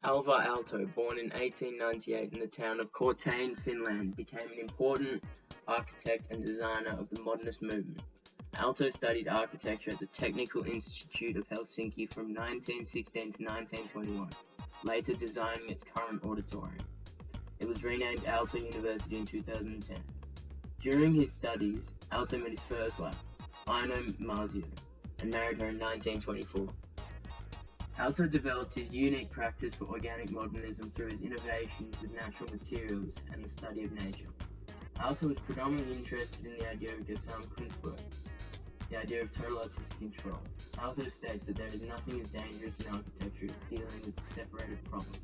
Alvar Aalto, born in 1898 in the town of Cortain, Finland, became an important architect and designer of the modernist movement. Aalto studied architecture at the Technical Institute of Helsinki from 1916 to 1921, later designing its current auditorium. It was renamed Aalto University in 2010. During his studies, Aalto met his first wife, Aino Marzio, and married her in 1924. Aalto developed his unique practice for organic modernism through his innovations with natural materials and the study of nature. Aalto was predominantly interested in the idea of Gesamtkunstwerk, the idea of total artistic control. Aalto states that there is nothing as dangerous in architecture as dealing with separated problems.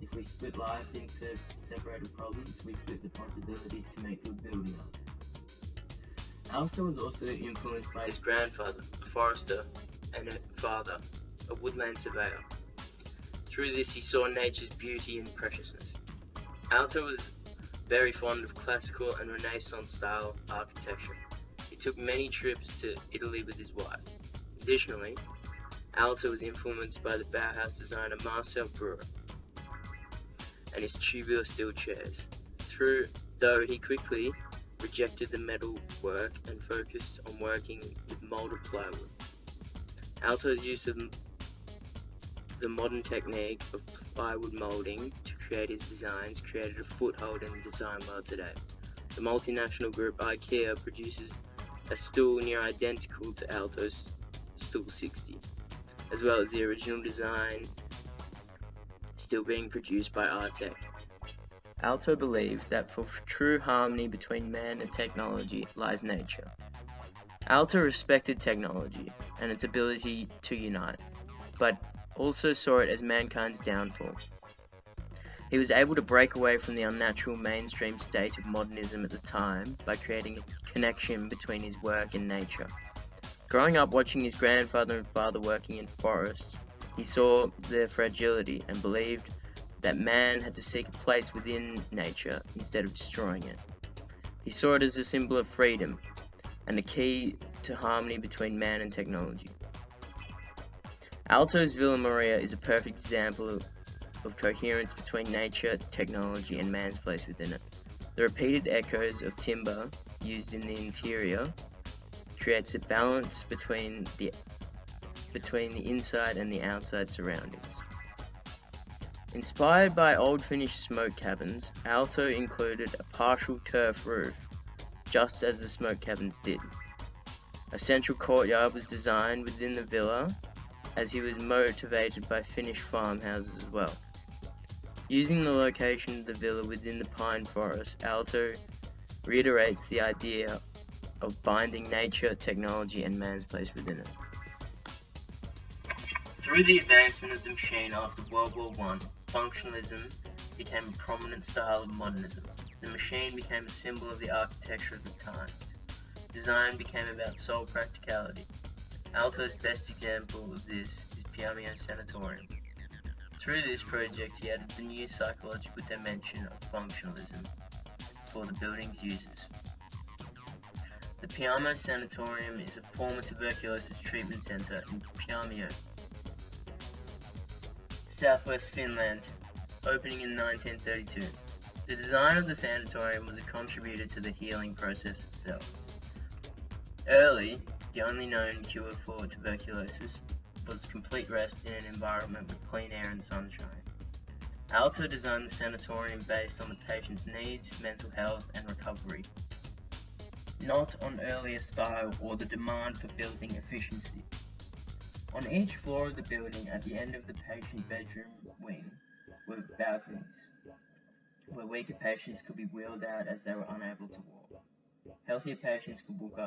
If we split life into separated problems, we split the possibilities to make good building art. Aalto was also influenced by his grandfather, a forester, and a father, a woodland surveyor. Through this he saw nature's beauty and preciousness. Aalto was very fond of classical and Renaissance style architecture. He took many trips to Italy with his wife. Additionally, Aalto was influenced by the Bauhaus designer Marcel Breuer and his tubular steel chairs, though he quickly rejected the metal work and focused on working with molded plywood. Aalto's use of the modern technique of plywood molding to create his designs created a foothold in the design world today. The multinational group IKEA produces a stool near identical to Aalto's Stool 60, as well as the original design still being produced by Artec. Aalto believed that for true harmony between man and technology lies nature. Aalto respected technology and its ability to unite, but also saw it as mankind's downfall. He was able to break away from the unnatural mainstream state of modernism at the time by creating a connection between his work and nature. Growing up watching his grandfather and father working in forests, he saw their fragility and believed that man had to seek a place within nature instead of destroying it. He saw it as a symbol of freedom and a key to harmony between man and technology. Aalto's Villa Maria is a perfect example of coherence between nature, technology, and man's place within it. The repeated echoes of timber used in the interior creates a balance between the inside and the outside surroundings. Inspired by old Finnish smoke cabins, Aalto included a partial turf roof, just as the smoke cabins did. A central courtyard was designed within the villa, as he was motivated by Finnish farmhouses as well. Using the location of the villa within the pine forest, Aalto reiterates the idea of binding nature, technology, and man's place within it. Through the advancement of the machine after World War I, functionalism became a prominent style of modernism. The machine became a symbol of the architecture of the times. Design became about sole practicality. Aalto's best example of this is Piamio Sanatorium. Through this project, he added the new psychological dimension of functionalism for the building's users. The Piamio Sanatorium is a former tuberculosis treatment centre in Piamio, southwest Finland, opening in 1932. The design of the sanatorium was a contributor to the healing process itself. Early, the only known cure for tuberculosis was complete rest in an environment with clean air and sunshine. Aalto designed the sanatorium based on the patient's needs, mental health, and recovery, not on earlier style or the demand for building efficiency. On each floor of the building, at the end of the patient bedroom wing, were balconies, where weaker patients could be wheeled out as they were unable to walk. Healthier patients could walk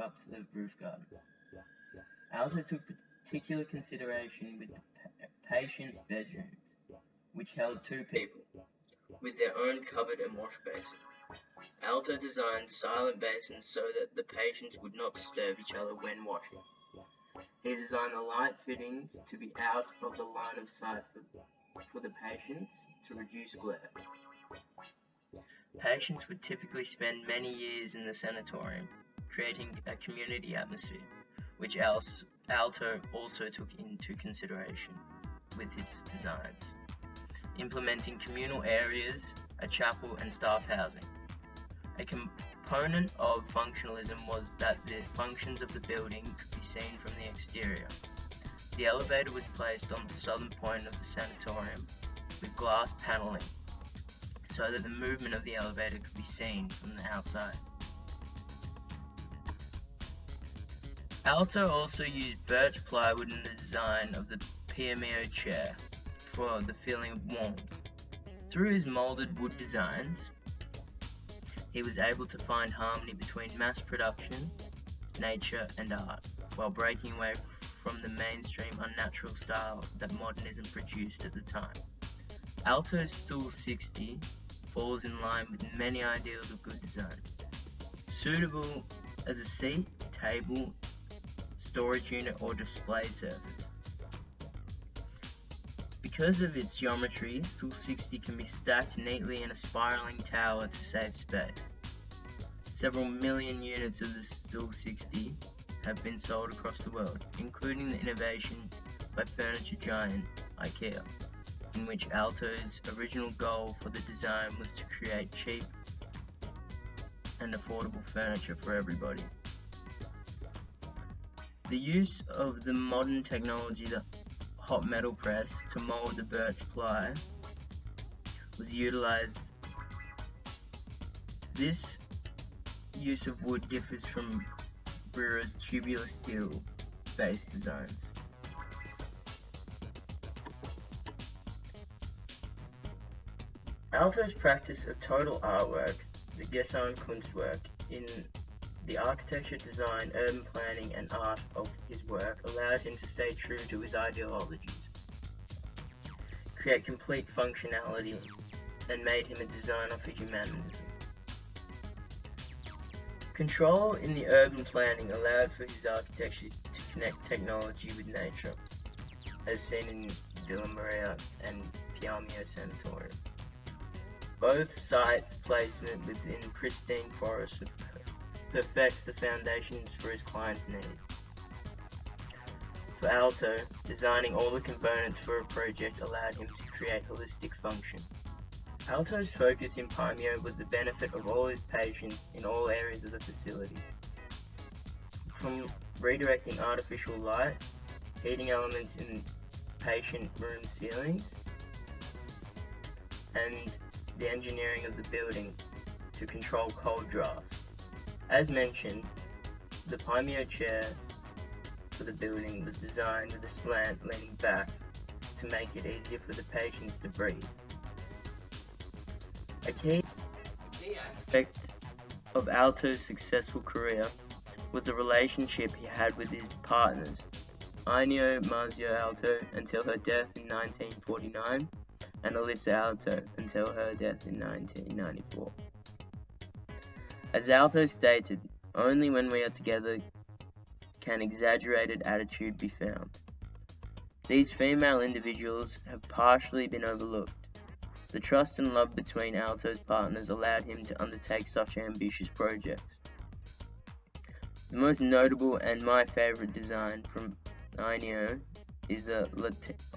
up to the roof garden. Aalto took particular consideration with the patient's bedrooms, which held 2 people, with their own cupboard and wash basin. Aalto designed silent basins so that the patients would not disturb each other when washing. He designed the light fittings to be out of the line of sight for the patients to reduce glare. Patients would typically spend many years in the sanatorium, creating a community atmosphere, which Aalto also took into consideration with his designs. implementing communal areas, a chapel, and staff housing. A component of functionalism was that the functions of the building could be seen from the exterior. The elevator was placed on the southern point of the sanatorium with glass paneling so that the movement of the elevator could be seen from the outside. Aalto also used birch plywood in the design of the Piemio chair for the feeling of warmth. Through his molded wood designs, he was able to find harmony between mass production, nature, and art, while breaking away from the mainstream unnatural style that modernism produced at the time. Aalto's Stool 60 falls in line with many ideals of good design. Suitable as a seat, table, storage unit, or display surface. Because of its geometry, Stool 60 can be stacked neatly in a spiraling tower to save space. Several million units of the Stool 60 have been sold across the world, including the innovation by furniture giant IKEA, in which Aalto's original goal for the design was to create cheap and affordable furniture for everybody. The use of the modern technology, the hot metal press, to mold the birch ply was utilized. This use of wood differs from Brera's tubular steel based designs. Aalto's practice of total artwork, the Gesamtkunstwerk, in the architecture, design, urban planning, and art of his work allowed him to stay true to his ideologies, create complete functionality, and made him a designer for humanism. Control in the urban planning allowed for his architecture to connect technology with nature, as seen in Villa Maria and Piemio Sanatorium. Both sites' placement within pristine forests perfects the foundations for his clients' needs. For Aalto, designing all the components for a project allowed him to create holistic function. Aalto's focus in Piemio was the benefit of all his patients in all areas of the facility. From redirecting artificial light, heating elements in patient room ceilings, and the engineering of the building to control cold drafts. As mentioned, the Piemio chair for the building was designed with a slant leaning back to make it easier for the patients to breathe. A key aspect of Aalto's successful career was the relationship he had with his partners, Ennio Marzio Aalto until her death in 1949, and Elisa Aalto until her death in 1994. As Aalto stated, only when we are together can exaggerated attitude be found. These female individuals have partially been overlooked. The trust and love between Aalto's partners allowed him to undertake such ambitious projects. The most notable and my favorite design from Ennio is the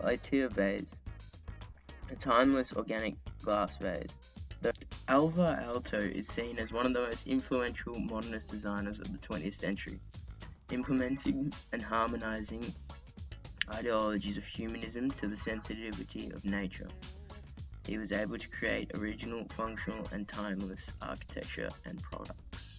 Latia vase, a timeless organic glass vase. Alvar Aalto is seen as one of the most influential modernist designers of the 20th century, implementing and harmonizing ideologies of humanism to the sensitivity of nature. He was able to create original, functional, and timeless architecture and products.